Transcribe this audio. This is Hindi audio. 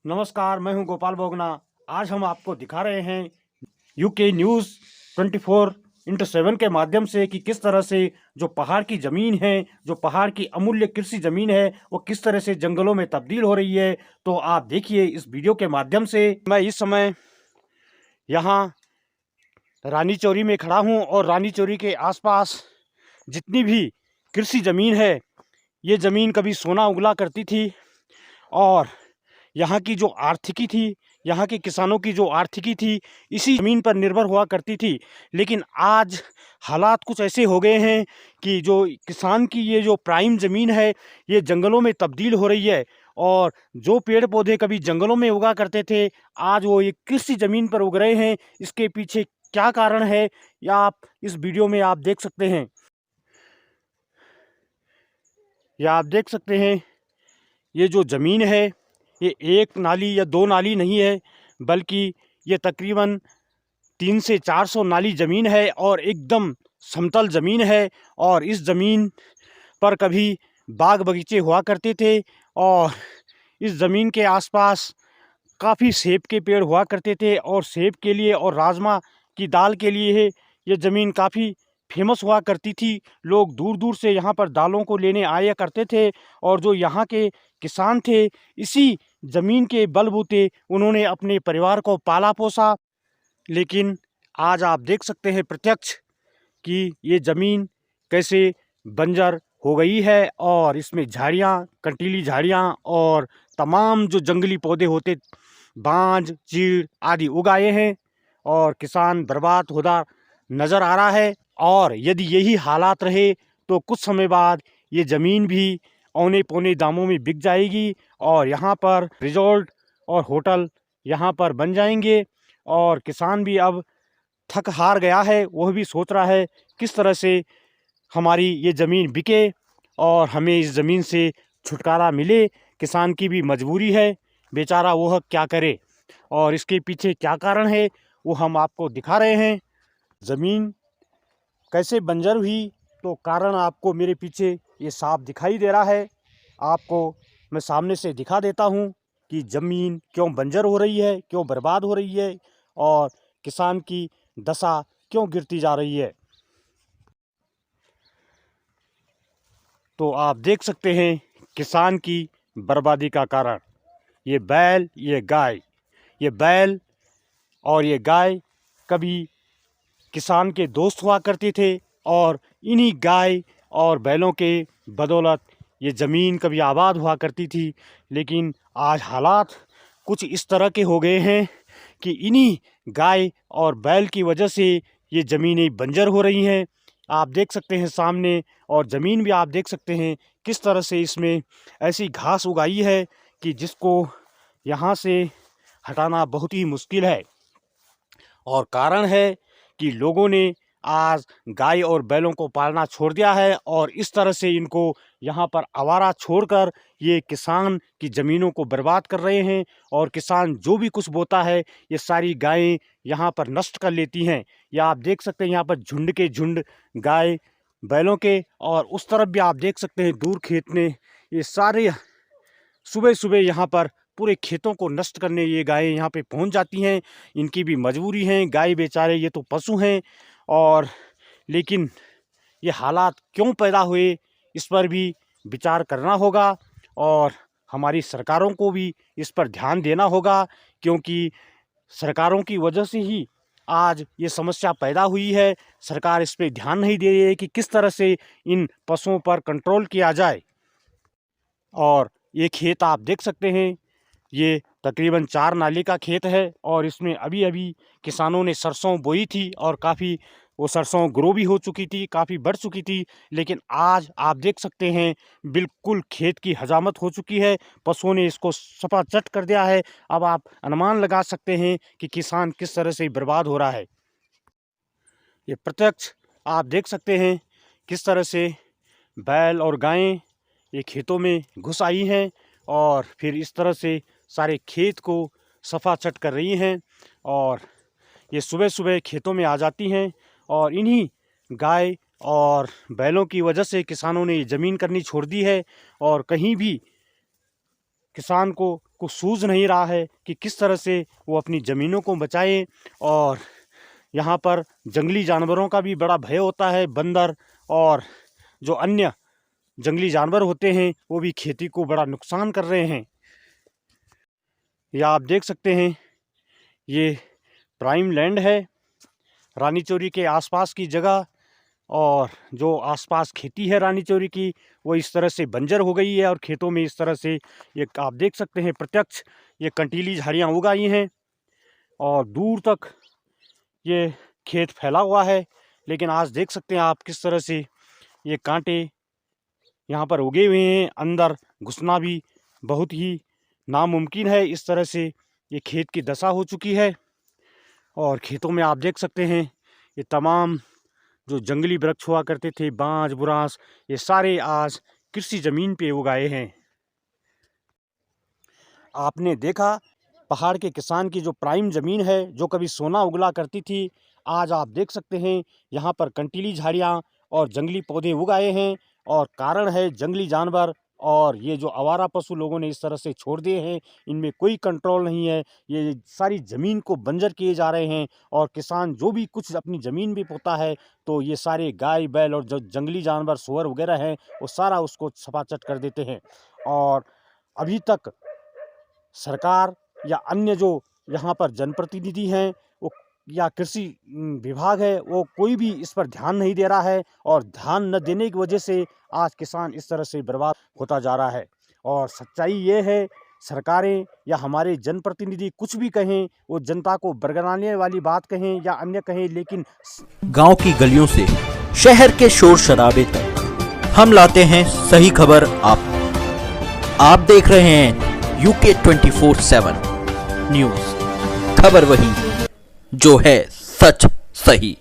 नमस्कार, मैं हूं गोपाल बोगना। आज हम आपको दिखा रहे हैं यूके न्यूज़ 24/7 के माध्यम से कि किस तरह से जो पहाड़ की ज़मीन है, जो पहाड़ की अमूल्य कृषि ज़मीन है, वो किस तरह से जंगलों में तब्दील हो रही है। तो आप देखिए इस वीडियो के माध्यम से। मैं इस समय यहाँ रानी चौरी में खड़ा हूँ और रानी चौरी के आसपास जितनी भी कृषि ज़मीन है, ये ज़मीन कभी सोना उगला करती थी और यहाँ की जो आर्थिकी थी, यहाँ के किसानों की जो आर्थिकी थी, इसी ज़मीन पर निर्भर हुआ करती थी। लेकिन आज हालात कुछ ऐसे हो गए हैं कि जो किसान की ये जो प्राइम ज़मीन है, ये जंगलों में तब्दील हो रही है और जो पेड़ पौधे कभी जंगलों में उगा करते थे, आज वो ये कृषि ज़मीन पर उग रहे हैं। इसके पीछे क्या कारण है, या आप इस वीडियो में आप देख सकते हैं। ये जो ज़मीन है, ये एक नाली या दो नाली नहीं है, बल्कि ये तकरीबन 300 से 400 नाली ज़मीन है और एकदम समतल ज़मीन है। और इस ज़मीन पर कभी बाग बगीचे हुआ करते थे और इस ज़मीन के आसपास काफ़ी सेब के पेड़ हुआ करते थे और सेब के लिए और राजमा की दाल के लिए ये ज़मीन काफ़ी फेमस हुआ करती थी। लोग दूर दूर से यहाँ पर दालों को लेने आया करते थे और जो यहाँ के किसान थे, इसी ज़मीन के बलबूते उन्होंने अपने परिवार को पाला पोसा। लेकिन आज आप देख सकते हैं प्रत्यक्ष कि ये ज़मीन कैसे बंजर हो गई है और इसमें झाड़ियाँ, कंटीली झाड़ियाँ और तमाम जो जंगली पौधे होते, बांज, चीड़ आदि उगाए हैं और किसान बर्बाद होता नज़र आ रहा है। और यदि यही हालात रहे तो कुछ समय बाद ये ज़मीन भी औने पौने दामों में बिक जाएगी और यहाँ पर रिजॉर्ट और होटल यहाँ पर बन जाएंगे। और किसान भी अब थक हार गया है, वह भी सोच रहा है किस तरह से हमारी ये ज़मीन बिके और हमें इस ज़मीन से छुटकारा मिले। किसान की भी मजबूरी है, बेचारा वह क्या करे और इसके पीछे क्या कारण है वो हम आपको दिखा रहे हैं। ज़मीन कैसे बंजर हुई, तो कारण आपको मेरे पीछे ये साफ दिखाई दे रहा है। आपको मैं सामने से दिखा देता हूँ कि ज़मीन क्यों बंजर हो रही है, क्यों बर्बाद हो रही है और किसान की दशा क्यों गिरती जा रही है। तो आप देख सकते हैं किसान की बर्बादी का कारण। ये बैल, ये बैल और ये गाय कभी किसान के दोस्त हुआ करते थे और इन्हीं गाय और बैलों के बदौलत ये ज़मीन कभी आबाद हुआ करती थी। लेकिन आज हालात कुछ इस तरह के हो गए हैं कि इन्हीं गाय और बैल की वजह से ये ज़मीनें बंजर हो रही हैं। आप देख सकते हैं सामने, और ज़मीन भी आप देख सकते हैं किस तरह से इसमें ऐसी घास उगाई है कि जिसको यहाँ से हटाना बहुत ही मुश्किल है। और कारण है कि लोगों ने आज गाय और बैलों को पालना छोड़ दिया है और इस तरह से इनको यहाँ पर आवारा छोड़कर ये किसान की ज़मीनों को बर्बाद कर रहे हैं। और किसान जो भी कुछ बोता है, ये सारी गायें यहाँ पर नष्ट कर लेती हैं। या आप देख सकते हैं यहाँ पर झुंड के झुंड गाय बैलों के, और उस तरफ भी आप देख सकते हैं दूर खेत में ये सारे सुबह सुबह यहाँ पर पूरे खेतों को नष्ट करने ये गायें यहाँ पे पहुँच जाती हैं। इनकी भी मजबूरी है, गाय बेचारे ये तो पशु हैं। और लेकिन ये हालात क्यों पैदा हुए, इस पर भी विचार करना होगा और हमारी सरकारों को भी इस पर ध्यान देना होगा, क्योंकि सरकारों की वजह से ही आज ये समस्या पैदा हुई है। सरकार इस पर ध्यान नहीं दे रही है कि किस तरह से इन पशुओं पर कंट्रोल किया जाए। और ये खेत आप देख सकते हैं, ये तकरीबन 4 नाली का खेत है और इसमें अभी अभी किसानों ने सरसों बोई थी और काफ़ी वो सरसों ग्रो भी हो चुकी थी, काफ़ी बढ़ चुकी थी। लेकिन आज आप देख सकते हैं बिल्कुल खेत की हजामत हो चुकी है, पशुओं ने इसको सपाचट कर दिया है। अब आप अनुमान लगा सकते हैं कि किसान किस तरह से बर्बाद हो रहा है। ये प्रत्यक्ष आप देख सकते हैं किस तरह से बैल और गायें ये खेतों में घुस आई हैं और फिर इस तरह से सारे खेत को सफाचट कर रही हैं। और ये सुबह सुबह खेतों में आ जाती हैं और इन्हीं गाय और बैलों की वजह से किसानों ने ये ज़मीन करनी छोड़ दी है और कहीं भी किसान को को सूझ नहीं रहा है कि किस तरह से वो अपनी ज़मीनों को बचाएं। और यहाँ पर जंगली जानवरों का भी बड़ा भय होता है। बंदर और जो अन्य जंगली जानवर होते हैं वो भी खेती को बड़ा नुकसान कर रहे हैं। या आप देख सकते हैं ये प्राइम लैंड है रानी चोरी के आसपास की जगह, और जो आसपास खेती है रानी चोरी की वो इस तरह से बंजर हो गई है। और खेतों में इस तरह से ये आप देख सकते हैं प्रत्यक्ष ये कंटीली झाड़ियाँ उगाई हैं और दूर तक ये खेत फैला हुआ है। लेकिन आज देख सकते हैं आप किस तरह से ये कांटे यहाँ पर उगे हुए हैं। अंदर घुसना भी बहुत ही नामुमकिन है। इस तरह से ये खेत की दशा हो चुकी है। और खेतों में आप देख सकते हैं ये तमाम जो जंगली वृक्ष हुआ करते थे, बांज बुरांस, ये सारे आज कृषि ज़मीन पे उगाए हैं। आपने देखा पहाड़ के किसान की जो प्राइम ज़मीन है, जो कभी सोना उगला करती थी, आज आप देख सकते हैं यहाँ पर कंटीली झाड़ियाँ और जंगली पौधे उगाए हैं। और कारण है जंगली जानवर और ये जो आवारा पशु लोगों ने इस तरह से छोड़ दिए हैं, इनमें कोई कंट्रोल नहीं है। ये सारी ज़मीन को बंजर किए जा रहे हैं। और किसान जो भी कुछ अपनी ज़मीन भी बोता है तो ये सारे गाय बैल और जो जंगली जानवर सूअर वगैरह हैं वो सारा उसको सपाचट कर देते हैं। और अभी तक सरकार या अन्य जो यहाँ पर जनप्रतिनिधि हैं वो या कृषि विभाग है वो कोई भी इस पर ध्यान नहीं दे रहा है। और ध्यान न देने की वजह से आज किसान इस तरह से बर्बाद होता जा रहा है। और सच्चाई ये है सरकारें या हमारे जनप्रतिनिधि कुछ भी कहें, वो जनता को बरगलाने वाली बात कहें या अन्य कहें, लेकिन गांव की गलियों से शहर के शोर शराबे तक हम लाते हैं सही खबर आप देख रहे हैं UK 24/7 न्यूज। खबर वही जो है सच सही।